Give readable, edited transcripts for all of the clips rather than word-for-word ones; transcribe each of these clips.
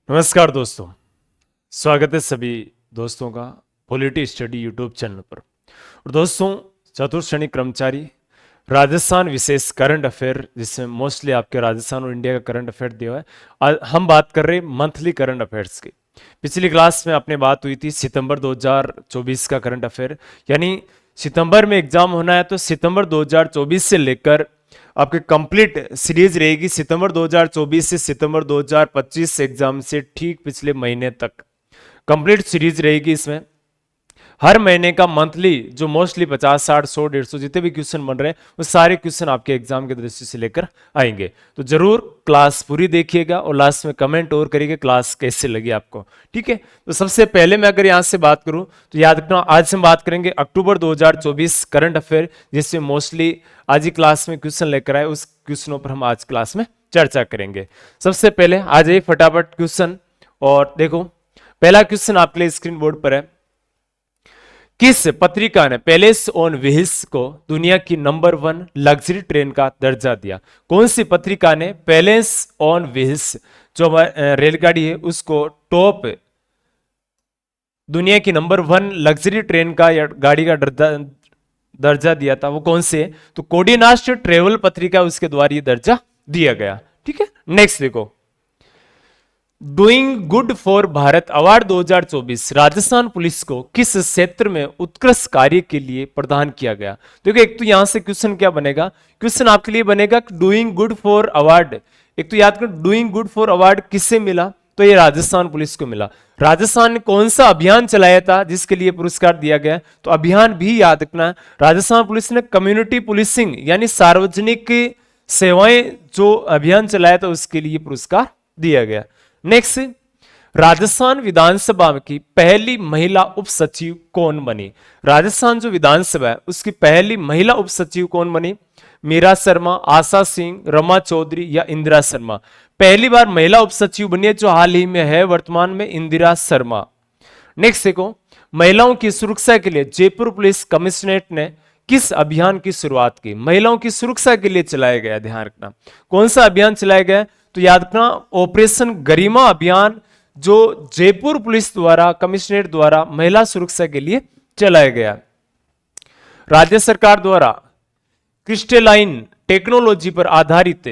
नमस्कार दोस्तों, स्वागत है सभी दोस्तों का पॉलिटी स्टडी यूट्यूब चैनल पर। और दोस्तों, चतुर्थ श्रेणी कर्मचारी राजस्थान विशेष करंट अफेयर, जिसमें मोस्टली आपके राजस्थान और इंडिया का करंट अफेयर दिया हुआ है। आज हम बात कर रहे हैं मंथली करंट अफेयर्स की। पिछली क्लास में अपने बात हुई थी सितंबर 2024 का करंट अफेयर, यानी सितंबर में एग्जाम होना है तो सितंबर 2024 से लेकर आपकी कंप्लीट सीरीज रहेगी सितंबर 2024 से सितंबर 2025 एग्जाम से ठीक पिछले महीने तक कंप्लीट सीरीज रहेगी। इसमें हर महीने का मंथली जो मोस्टली 50, 60, 100, 150 जितने भी क्वेश्चन बन रहे हैं वो सारे क्वेश्चन आपके एग्जाम की दृष्टि से लेकर आएंगे। तो जरूर क्लास पूरी देखिएगा और लास्ट में कमेंट और करिएगा क्लास कैसे लगी आपको। ठीक है, तो सबसे पहले मैं अगर यहाँ से बात करूं तो याद रखना, आज हम बात करेंगे अक्टूबर 2024 करंट अफेयर, जिसमें मोस्टली आज ही क्लास में क्वेश्चन लेकर आए, उस क्वेश्चनों पर हम आज क्लास में चर्चा करेंगे। सबसे पहले आ जाइए फटाफट क्वेश्चन, और देखो पहला क्वेश्चन आपके लिए स्क्रीन बोर्ड पर है। किस पत्रिका ने पैलेस ऑन व्हील्स को दुनिया की नंबर 1 लग्जरी ट्रेन का दर्जा दिया? कौन सी पत्रिका ने पैलेस ऑन व्हील्स जो रेलगाड़ी है उसको टॉप दुनिया की नंबर 1 लग्जरी ट्रेन का या गाड़ी का दर्जा दिया था? वो कौन से? तो कोडिनास्ट ट्रेवल पत्रिका उसके द्वारा ये दर्जा दिया गया। ठीक है, नेक्स्ट देखो, doing good for Bharat award 2024 Rajasthan police को किस क्षेत्र में उत्कृष्ट कार्य के लिए प्रदान किया गया? देखो एक तो यहां से क्वेश्चन क्या बनेगा, क्वेश्चन आपके लिए बनेगा डूइंग गुड फॉर अवार्ड। एक तो याद करो डूइंग गुड फॉर अवार्ड किससे मिला, तो ये राजस्थान पुलिस को मिला। राजस्थान ने कौन सा अभियान चलाया था जिसके लिए पुरस्कार दिया गया? तो अभियान भी याद रखना, राजस्थान पुलिस ने कम्युनिटी पुलिसिंग यानी सार्वजनिक सेवाएं जो अभियान चलाया था उसके लिए पुरस्कार दिया गया। नेक्स्ट, राजस्थान विधानसभा की पहली महिला उप सचिव कौन बनी? राजस्थान जो विधानसभा है उसकी पहली महिला उप सचिव कौन बनी? मीरा शर्मा, आशा सिंह, रमा चौधरी या इंदिरा शर्मा? पहली बार महिला उप सचिव बनी है जो हाल ही में है वर्तमान में, इंदिरा शर्मा। नेक्स्ट देखो, महिलाओं की सुरक्षा के लिए जयपुर पुलिस कमिश्नरेट ने किस अभियान की शुरुआत की? महिलाओं की सुरक्षा के लिए चलाया गया, ध्यान रखना कौन सा अभियान चलाया गया? तो याद रखना ऑपरेशन गरिमा अभियान, जो जयपुर पुलिस द्वारा कमिश्नरेट द्वारा महिला सुरक्षा के लिए चलाया गया। राज्य सरकार द्वारा क्रिस्टलाइन टेक्नोलॉजी पर आधारित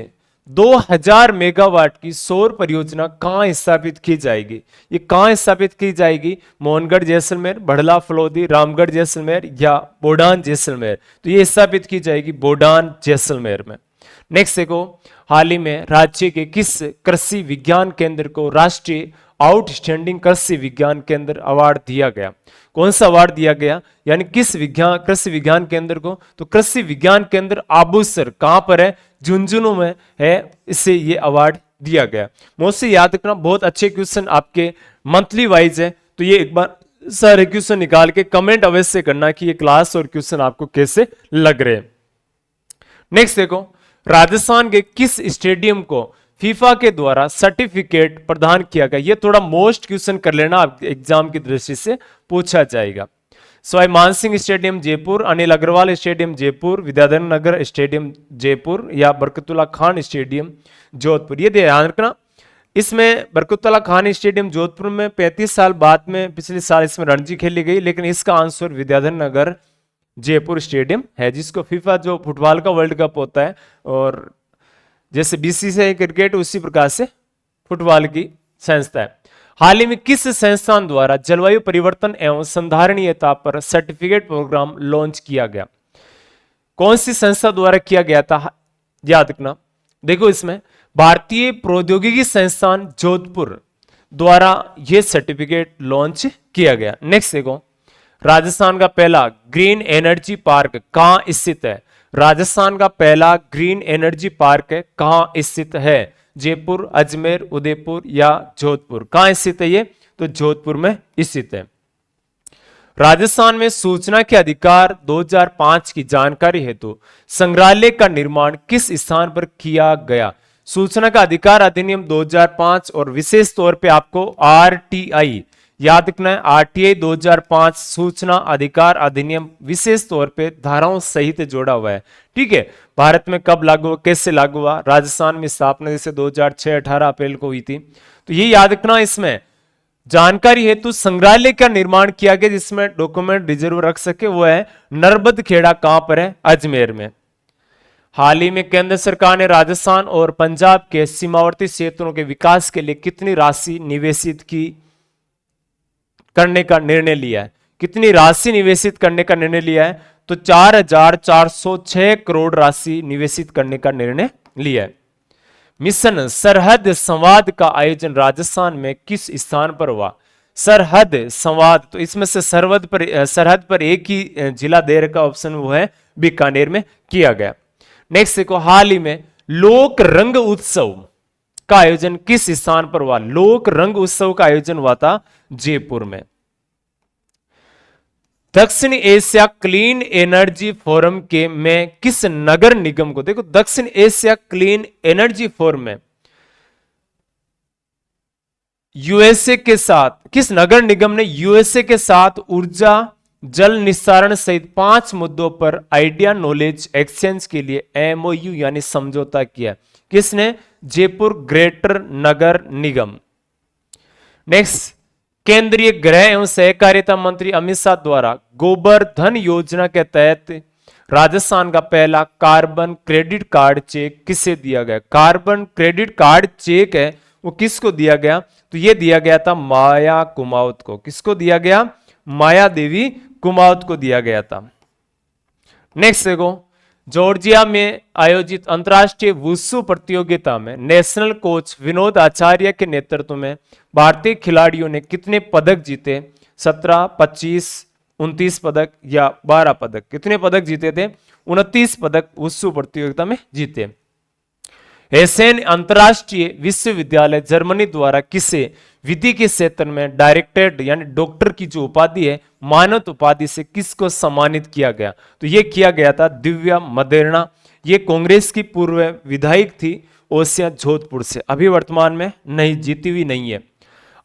2000 मेगावाट की सौर परियोजना कहां स्थापित की जाएगी? ये कहां स्थापित की जाएगी? मोहनगढ़ जैसलमेर, बड़ला फलौदी, रामगढ़ जैसलमेर या बोडान जैसलमेर? तो ये स्थापित की जाएगी बोडान जैसलमेर में। नेक्स्ट देखो, हाल ही में राज्य के किस कृषि विज्ञान केंद्र को राष्ट्रीय आउटस्टैंडिंग कृषि विज्ञान केंद्र अवार्ड दिया गया? कौन सा अवार्ड दिया गया, यानी किस कृषि विज्ञान केंद्र को? तो कृषि विज्ञान केंद्र आबूसर, कहां पर है? झुंझुनू में है, इससे ये अवार्ड दिया गया। मोस्टली याद रखना, बहुत अच्छे क्वेश्चन आपके मंथली वाइज है, तो ये एक बार सारे क्वेश्चन निकाल के कमेंट अवश्य करना कि ये क्लास और क्वेश्चन आपको कैसे लग रहे हैं। नेक्स्ट देखो, राजस्थान के किस स्टेडियम को फीफा के द्वारा सर्टिफिकेट प्रदान किया गया? ये थोड़ा मोस्ट क्वेश्चन कर लेना, एग्जाम की दृष्टि से पूछा जाएगा। Sawai Mansingh stadium Jaipur, Anil Agarwal stadium Jaipur, Vidyadhar Nagar stadium Jaipur या बरकतुल्ला खान स्टेडियम जोधपुर? ये ध्यान रखना, इसमें बरकतुल्ला खान स्टेडियम जोधपुर में 35 साल बाद में पिछले साल इसमें रणजी खेली गई, लेकिन इसका आंसर विद्याधर नगर जयपुर स्टेडियम है, जिसको फीफा जो फुटबॉल का वर्ल्ड कप होता है और जैसे बीसीसीआई क्रिकेट उसी प्रकार से फुटबॉल की संस्था है। हाल ही में किस संस्थान द्वारा जलवायु परिवर्तन एवं संधारणीयता पर सर्टिफिकेट प्रोग्राम लॉन्च किया गया? कौन सी संस्था द्वारा किया गया था? याद रखना, देखो इसमें भारतीय प्रौद्योगिकी संस्थान जोधपुर द्वारा यह सर्टिफिकेट लॉन्च किया गया। नेक्स्ट देखो, राजस्थान का पहला ग्रीन एनर्जी पार्क कहां स्थित है? राजस्थान का पहला ग्रीन एनर्जी पार्क कहां स्थित है? जयपुर, अजमेर, उदयपुर या जोधपुर? कहां स्थित है ये? तो जोधपुर में स्थित है। राजस्थान में सूचना के अधिकार 2005 की जानकारी हेतु संग्रहालय का निर्माण किस स्थान पर किया गया? सूचना का अधिकार अधिनियम 2005 और विशेष तौर पे आपको आरटीआई याद रखना है आरटीआई 2005 सूचना अधिकार अधिनियम विशेष तौर पे धाराओं सहित जोड़ा हुआ है। ठीक है, भारत में कब लागू हुआ, कैसे लागू हुआ, राजस्थान में स्थापना जैसे 2006 18 अप्रैल को हुई थी। तो ये याद रखना, इसमें जानकारी हेतु संग्रहालय का निर्माण किया गया जिसमें डॉक्यूमेंट रिजर्व रख सके, वो है नर्मदखेड़ा। कहां पर है, अजमेर में। हाल ही में केंद्र सरकार ने राजस्थान और पंजाब के सीमावर्ती क्षेत्रों के विकास के लिए कितनी राशि निवेशित करने का निर्णय लिया है, कितनी राशि निवेशित करने का निर्णय लिया है, तो 4,406 करोड़ राशि निवेशित करने का निर्णय लिया है। मिशन सरहद संवाद का आयोजन राजस्थान में किस स्थान पर हुआ, सरहद संवाद, तो इसमें से सरहद पर एक ही जिला दे रखा ऑप्शन, वो है बीकानेर में किया गया। नेक्स्ट देखो, हाल ही में लोक रंग उत्सव का आयोजन किस स्थान पर हुआ, लोक रंग उत्सव का आयोजन हुआ था जयपुर में। दक्षिण एशिया क्लीन एनर्जी फोरम के में किस नगर निगम को, देखो दक्षिण एशिया क्लीन एनर्जी फोरम में यूएसए के साथ, किस नगर निगम ने यूएसए के साथ ऊर्जा जल निस्तारण सहित 5 मुद्दों पर आइडिया नॉलेज एक्सचेंज के लिए एमओयू यानी समझौता किया, किसने, जयपुर ग्रेटर नगर निगम। नेक्स्ट, केंद्रीय गृह एवं सहकारिता मंत्री अमित शाह द्वारा गोबर-धन योजना के तहत राजस्थान का पहला कार्बन क्रेडिट कार्ड चेक किसे दिया गया, कार्बन क्रेडिट कार्ड चेक है वो किसको दिया गया, तो ये दिया गया था माया कुमावत को। किसको दिया गया, माया देवी कुमावत को दिया गया था। नेक्स्ट देखो, जॉर्जिया में आयोजित अंतर्राष्ट्रीय वुशु प्रतियोगिता में नेशनल कोच विनोद आचार्य के नेतृत्व में भारतीय खिलाड़ियों ने कितने पदक जीते, 17, 25, 29 पदक या 12 पदक, कितने पदक जीते थे, 29 पदक वुशु प्रतियोगिता में जीते। हेसेन अंतरराष्ट्रीय विश्वविद्यालय जर्मनी द्वारा किसे विधि के क्षेत्र में डायरेक्टरेट यानी डॉक्टर की जो उपाधि है, मानद उपाधि से किसको सम्मानित किया गया, तो यह किया गया था दिव्या मदेरणा। ये कांग्रेस की पूर्व विधायक थी ओसिया जोधपुर से, अभी वर्तमान में नहीं, जीती हुई नहीं है।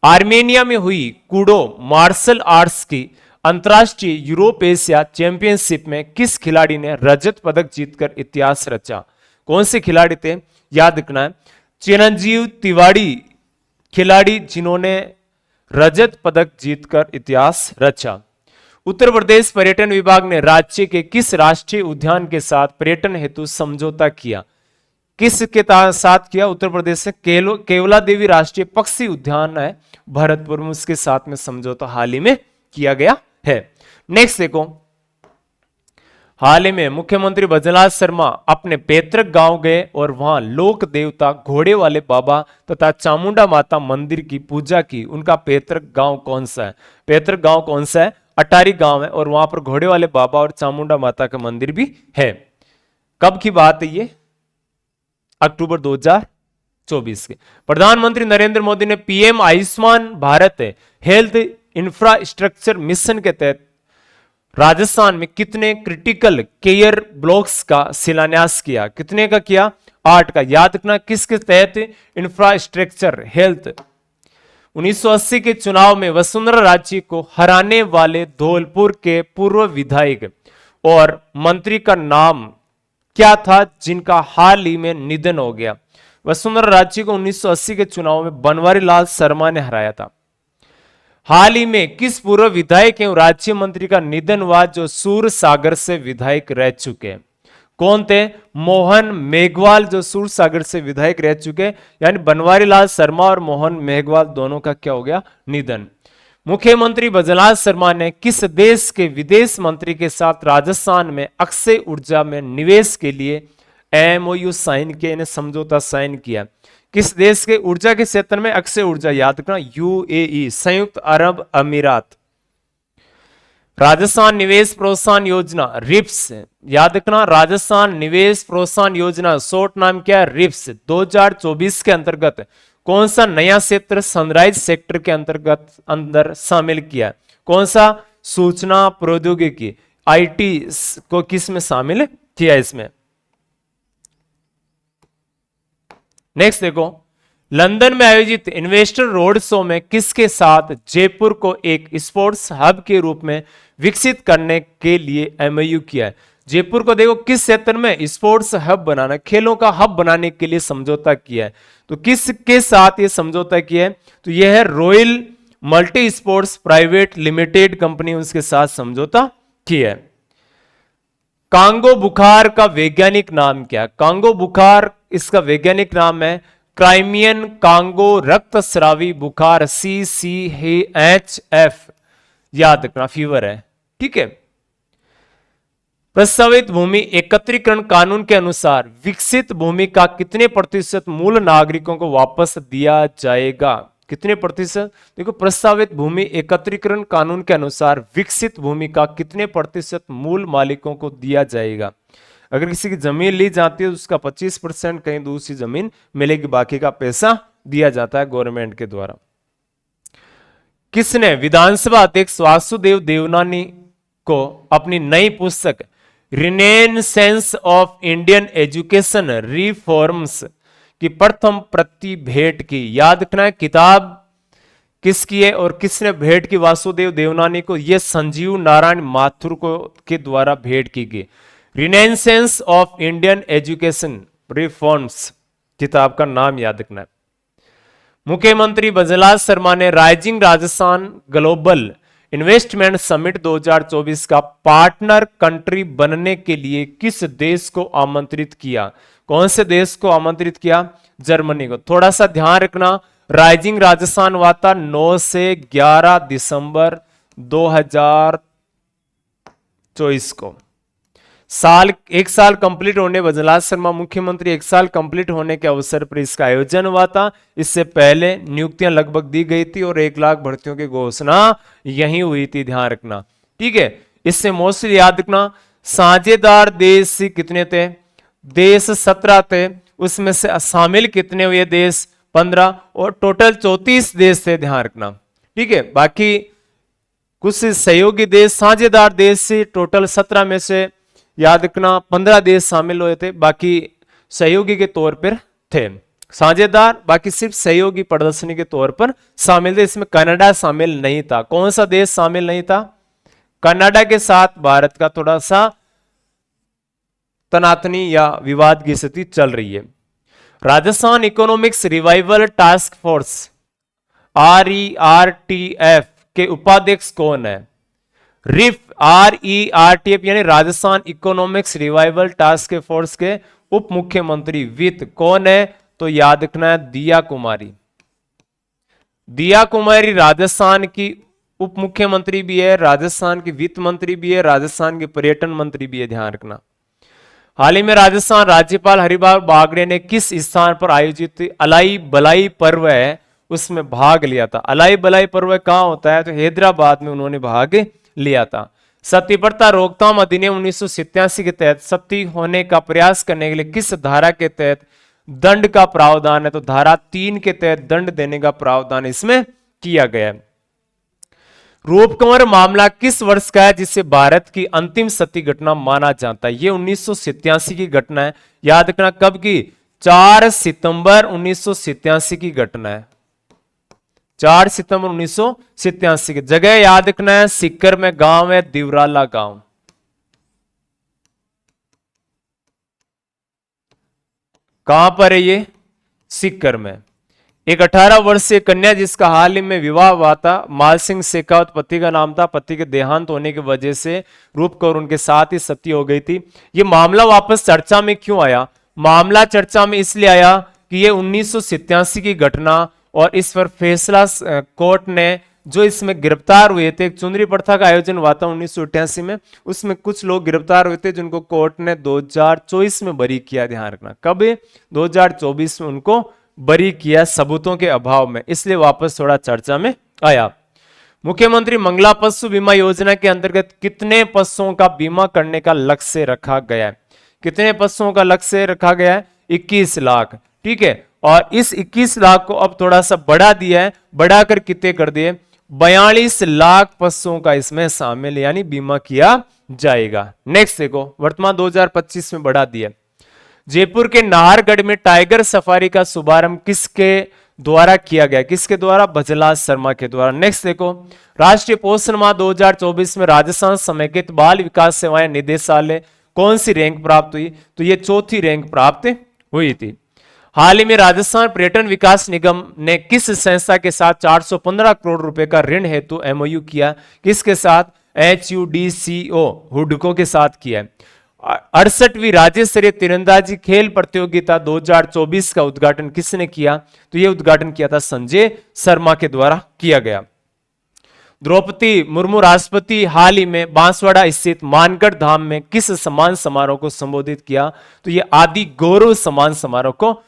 आर्मेनिया में हुई कूडो मार्शल आर्ट्स की अंतरराष्ट्रीय यूरोप एशिया चैंपियनशिप में किस खिलाड़ी ने रजत पदक जीतकर इतिहास रचा, कौन से खिलाड़ी थे, याद रखना है चिरंजीव तिवारी खिलाड़ी जिन्होंने रजत पदक जीतकर इतिहास रचा। उत्तर प्रदेश पर्यटन विभाग ने राज्य के किस राष्ट्रीय उद्यान के साथ पर्यटन हेतु समझौता किया, किसके साथ किया, उत्तर प्रदेश से केवला देवी राष्ट्रीय पक्षी उद्यान है भरतपुर में, उसके साथ में समझौता हाल ही में किया गया है। नेक्स्ट देखो, हाल ही में मुख्यमंत्री भजनलाल शर्मा अपने पैतृक गांव गए और वहां लोक देवता घोड़े वाले बाबा तथा चामुंडा माता मंदिर की पूजा की। उनका पैतृक गांव कौन सा है, पैतृक गांव कौन सा है, अटारी गांव है, और वहां पर घोड़े वाले बाबा और चामुंडा माता का मंदिर भी है। कब की बात है ये, अक्टूबर 2024 के। प्रधानमंत्री नरेंद्र मोदी ने PM Ayushman Bharat health infrastructure mission के तहत राजस्थान में कितने क्रिटिकल केयर ब्लॉक्स का शिलान्यास किया, कितने का किया, 8 का। याद रखना किसके तहत, इंफ्रास्ट्रक्चर हेल्थ। 1980 के चुनाव में वसुंधरा राजे को हराने वाले धौलपुर के पूर्व विधायक और मंत्री का नाम क्या था जिनका हाल ही में निधन हो गया। वसुंधरा राजे को 1980 के चुनाव में बनवारी लाल शर्मा ने हराया था। हाल ही में किस पूर्व विधायक एवं राज्य मंत्री का निधन हुआ जो सूर सागर से विधायक रह चुके, कौन थे, मोहन मेघवाल, जो सूर सागर से विधायक रह चुके, यानी बनवारी लाल शर्मा और मोहन मेघवाल दोनों का क्या हो गया, निधन। मुख्यमंत्री भजनलाल शर्मा ने किस देश के विदेश मंत्री के साथ राजस्थान में अक्षय ऊर्जा में निवेश के लिए एमओयू साइन किया, इन्हें समझौता साइन किया। किस देश के ऊर्जा के क्षेत्र में अक्षय ऊर्जा, याद रखना यूएई, संयुक्त अरब अमीरात। राजस्थान निवेश प्रोत्साहन योजना रिप्स, याद रखना राजस्थान निवेश प्रोत्साहन योजना शॉर्ट नाम क्या है, रिप्स। 2024 के अंतर्गत कौन सा नया क्षेत्र सनराइज सेक्टर के अंदर शामिल किया, कौन सा, सूचना प्रौद्योगिकी आईटी को किस में शामिल किया इसमें। नेक्स्ट देखो, लंदन में आयोजित इन्वेस्टर रोड शो में किसके साथ जयपुर को एक स्पोर्ट्स हब के रूप में विकसित करने के लिए एमओयू किया है? जयपुर को देखो किस क्षेत्र में स्पोर्ट्स हब बनाना, खेलों का हब बनाने के लिए समझौता किया है। तो किसके साथ ये समझौता किया है? तो यह है royal multi sports private limited company, उसके साथ समझौता किया है। कांगो बुखार का वैज्ञानिक नाम क्या है? कांगो बुखार इसका वैज्ञानिक नाम है क्राइमियन कांगो रक्तस्रावी बुखार, CCHF, याद रखना फीवर है, ठीक है। प्रस्तावित भूमि एकत्रीकरण कानून के अनुसार विकसित भूमि का कितने प्रतिशत मूल नागरिकों को वापस दिया जाएगा? कितने प्रतिशत? देखो प्रस्तावित भूमि एकत्रीकरण कानून के अनुसार विकसित भूमि का कितने प्रतिशत मूल मालिकों को दिया जाएगा? अगर किसी की जमीन ली जाती है तो उसका 25% कहीं दूसरी जमीन मिलेगी, बाकी का पैसा दिया जाता है गवर्नमेंट के द्वारा। किसने विधानसभा अध्यक्ष वासुदेव देवनानी को अपनी नई पुस्तक renaissance of Indian education reforms की प्रथम प्रति भेंट की? याद रखना है किताब किसकी है और किसने भेंट की वासुदेव देवनानी को? यह संजीव नारायण माथुर को के द्वारा भेंट की गई। Renaissance of Indian education reforms किताब का नाम याद रखना है। मुख्यमंत्री बजलाल शर्मा ने rising Rajasthan global investment summit 2024 का पार्टनर कंट्री बनने के लिए किस देश को आमंत्रित किया? कौन से देश को आमंत्रित किया? जर्मनी को। थोड़ा सा ध्यान रखना, राइजिंग राजस्थान हुआ था 9 से 11 दिसंबर 2024 को। एक साल कंप्लीट होने, बजलाल शर्मा मुख्यमंत्री 1 साल कंप्लीट होने के अवसर पर इसका आयोजन हुआ था। इससे पहले नियुक्तियां लगभग दी गई थी और 1 लाख भर्तियों की घोषणा यहीं हुई थी, ध्यान रखना, ठीक है। इससे मोस्टली याद रखना, साझेदार देश कितने थे? देश 17 थे, उसमें से शामिल कितने हुए देश? 15, और टोटल 34 देश थे, ध्यान रखना, ठीक है। बाकी कुछ सहयोगी देश, साझेदार देश से टोटल 17 में से याद रखना 15 देश शामिल हुए थे, बाकी सहयोगी के तौर पर थे। साझेदार बाकी सिर्फ सहयोगी प्रदर्शनी के तौर पर शामिल थे। इसमें कनाडा शामिल नहीं था। कौन सा देश शामिल नहीं था? कनाडा के साथ भारत का थोड़ा सा तनातनी या विवाद की स्थिति चल रही है। Rajasthan economics revival task force RERTF के उपाध्यक्ष कौन है? RERTF यानी Rajasthan economics revival task force के उप मुख्यमंत्री वित्त कौन है? तो याद रखना है दिया कुमारी। दिया कुमारी राजस्थान की उप मुख्यमंत्री भी है, राजस्थान की वित्त मंत्री भी है, राजस्थान के पर्यटन मंत्री भी है, ध्यान रखना। हाल ही में राजस्थान राज्यपाल हरिभाऊ बागड़े ने किस स्थान पर आयोजित अलाई बलाई पर्व है उसमें भाग लिया था? अलाई बलाई पर्व कहां होता है? तो हैदराबाद में उन्होंने भाग लिया था। सती प्रथा रोकथाम अधिनियम 1987 के तहत सती होने का प्रयास करने के लिए किस धारा के तहत दंड का प्रावधान है? तो धारा 3 के तहत दंड देने का प्रावधान इसमें किया गया है। रूपकुंवर मामला किस वर्ष का है जिसे भारत की अंतिम सती घटना माना जाता है? ये 1987 की घटना है, याद रखना। कब की? 4 सितंबर 1987 की घटना है। 4 सितंबर 1987 की। जगह याद रखना है, सीकर में गांव है दिवराला गांव। कहां पर है ये? सीकर में। एक 18 वर्षीय कन्या जिसका हाल ही में विवाह हुआ था, माल सिंह शेखावत पति का नाम था, पति के देहांत होने की वजह से रूप कौर उनके साथ ही सती हो गई थी। ये मामला वापस चर्चा में क्यों आया? मामला चर्चा में इसलिए आया कि ये 1987 की घटना और इस पर फैसला कोर्ट ने, जो इसमें गिरफ्तार हुए थे, एक चुनरी प्रथा का आयोजन हुआ था 1988 में, उसमें कुछ लोग गिरफ्तार हुए थे जिनको कोर्ट ने 2024 में बरी किया। ध्यान रखना, कब? 2024 में उनको बरी किया सबूतों के अभाव में, इसलिए वापस थोड़ा चर्चा में आया। मुख्यमंत्री मंगला पशु बीमा योजना के अंतर्गत कितने पशुओं का बीमा करने का लक्ष्य रखा गया है? कितने पशुओं का लक्ष्य रखा गया है? 21 लाख, ठीक है। और इस 21 लाख को अब थोड़ा सा बढ़ा दिया है, बढ़ाकर कितने कर दिए? 42 लाख पशुओं का इसमें शामिल यानी बीमा किया जाएगा। नेक्स्ट देखो, वर्तमान 2025 में बढ़ा दिया। जयपुर के नाहरगढ़ में टाइगर सफारी का शुभारंभ किसके द्वारा किया गया? किसके द्वारा? भजलाल शर्मा के द्वारा। नेक्स्ट देखो, राष्ट्रीय पोषण माह 2024 में राजस्थान समेकित बाल विकास सेवाएं निदेशालय कौन सी रैंक प्राप्त हुई? तो ये चौथी रैंक प्राप्त हुई थी। हाल ही में राजस्थान पर्यटन विकास निगम ने किस संस्था के साथ 415 करोड़ रुपए का ऋण हेतु एमओयू किया? किसके साथ? HUDCO हुडको के साथ किया है। 68वीं राज्य स्तरीय तीरंदाजी खेल प्रतियोगिता 2024 का उद्घाटन किसने किया? तो यह उद्घाटन किया था संजय शर्मा के द्वारा किया गया। द्रौपदी मुर्मू राष्ट्रपति हाल ही में बांसवाड़ा स्थित मानगढ़ धाम में किस सम्मान समारोह को संबोधित किया? तो यह आदि गौरव सम्मान समारोह को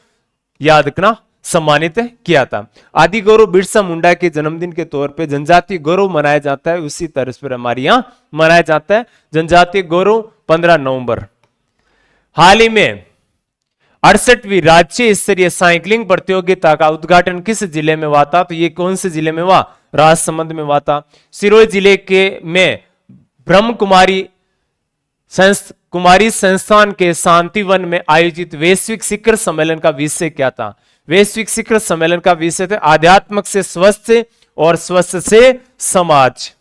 याद रखना सम्मानित किया था। आदि गौरव बिरसा मुंडा के जन्मदिन के तौर पे जनजातीय गौरव मनाया जाता है, उसी तरह पर हमारे यहां मनाया जाता है जनजातीय गौरव 15 नवंबर। हाल ही में 68वीं राज्य स्तरीय साइकिलिंग प्रतियोगिता का उद्घाटन किस जिले में हुआ था? तो ये कौन से जिले में हुआ? राजसमंद में हुआ था। सिरोही जिले के में ब्रह्म कुमारी संस्थान के शांतिवन में आयोजित वैश्विक शिखर सम्मेलन का विषय क्या था? वैश्विक शिखर सम्मेलन का विषय था आध्यात्मिक से स्वस्थ और स्वस्थ से समाज।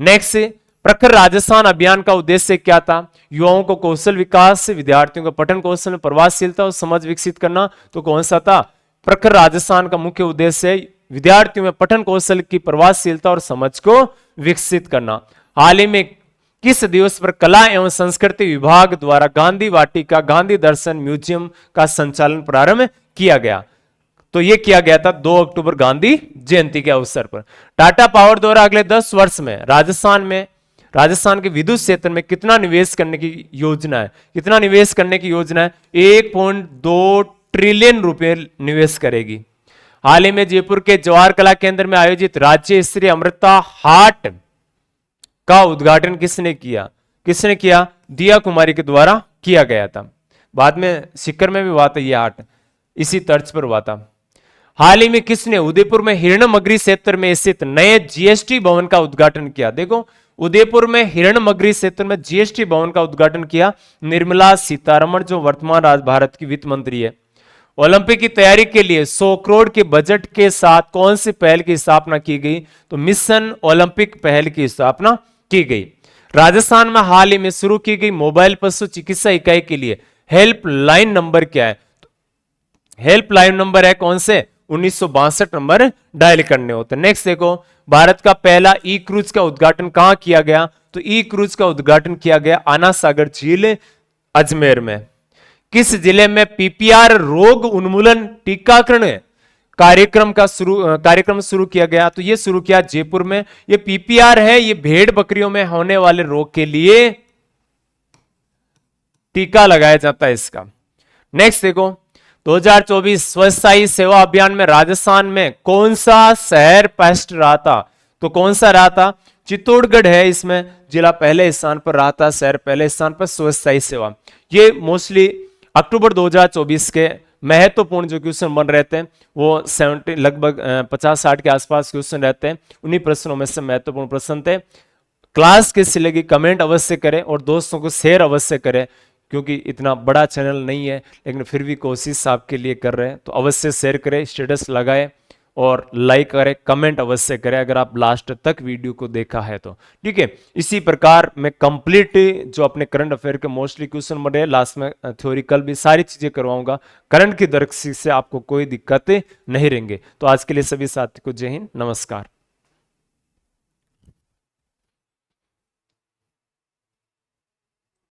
नेक्स्ट, प्रखर राजस्थान अभियान का उद्देश्य क्या था? युवाओं को कौशल विकास, विद्यार्थियों को पठन कौशल में प्रभावशीलता और समझ विकसित करना। तो कौन सा था? प्रखर राजस्थान का मुख्य उद्देश्य है विद्यार्थियों में पठन कौशल की प्रभावशीलता और समझ को विकसित करना। हाल ही में किस दिवस पर कला एवं संस्कृति विभाग द्वारा गांधी वाटिका गांधी दर्शन म्यूजियम का संचालन प्रारंभ किया गया? तो यह किया गया था 2 अक्टूबर गांधी जयंती के अवसर पर। टाटा पावर द्वारा अगले 10 वर्ष में राजस्थान के विद्युत क्षेत्र में कितना निवेश करने की योजना है? कितना निवेश करने की योजना है? 1.2 ट्रिलियन रुपए निवेश करेगी। हाल ही में जयपुर के जवाहर कला केंद्र में आयोजित राज्य स्तरीय अमृता हाट का उद्घाटन किसने किया? दिया कुमारी के द्वारा किया गया था। बाद में सीकर में भी हुआ था यह हाट, इसी तर्ज पर हुआ था। हाल ही में किसने उदयपुर में हिरणमगरी क्षेत्र में स्थित नए जीएसटी भवन का उद्घाटन किया? देखो, उदयपुर में हिरणमगरी क्षेत्र में जीएसटी भवन का उद्घाटन किया निर्मला सीतारमण, जो वर्तमान भारत की वित्त मंत्री है। ओलंपिक की तैयारी के लिए 100 करोड़ के बजट के साथ कौन सी पहल की स्थापना की गई? तो मिशन ओलंपिक पहल की स्थापना की गई। राजस्थान में हाल ही में शुरू की गई मोबाइल पशु चिकित्सा इकाई के लिए हेल्पलाइन नंबर क्या है? हेल्पलाइन नंबर है कौन से? 1962 नंबर डायल करने होते। नेक्स्ट देखो, भारत का पहला ई क्रूज का उद्घाटन कहां किया गया? तो ई क्रूज का उद्घाटन किया गया आना सागर झील अजमेर में। किस जिले में पीपीआर रोग उन्मूलन टीकाकरण कार्यक्रम शुरू किया गया? तो यह शुरू किया जयपुर में। यह पीपीआर है, यह भेड़ बकरियों में होने वाले रोग के लिए टीका लगाया जाता है इसका। नेक्स्ट देखो, 2024 स्वच्छता सेवा अभियान में राजस्थान में कौन सा शहर फर्स्ट रहा था? तो कौन सा रहा था? चित्तौड़गढ़ है इसमें जिला पहले स्थान पर रहा था, शहर पहले स्थान पर स्वच्छता सेवा। ये मोस्टली अक्टूबर 2024 के महत्वपूर्ण जो क्वेश्चन बन रहे थे वो 70 लगभग 50-60 के आसपास क्वेश्चन रहते हैं। उन्हीं प्रश्नों में से महत्वपूर्ण प्रश्न थे। क्लास कैसी लगी कमेंट अवश्य करें और दोस्तों को शेयर अवश्य करें, क्योंकि इतना बड़ा चैनल नहीं है लेकिन फिर भी कोशिश आपके लिए कर रहे हैं, तो अवश्य शेयर करें, स्टेटस लगाएं और लाइक करें, कमेंट अवश्य करें अगर आप लास्ट तक वीडियो को देखा है तो। ठीक है, इसी प्रकार मैं कंप्लीट जो अपने करंट अफेयर के मोस्टली क्वेश्चन बन रहे हैं, लास्ट में थ्योरिकल भी सारी चीजें करवाऊंगा। करंट की दृष्टि से आपको कोई दिक्कतें नहीं रहेंगे। तो आज के लिए सभी साथी को जय हिंद, नमस्कार।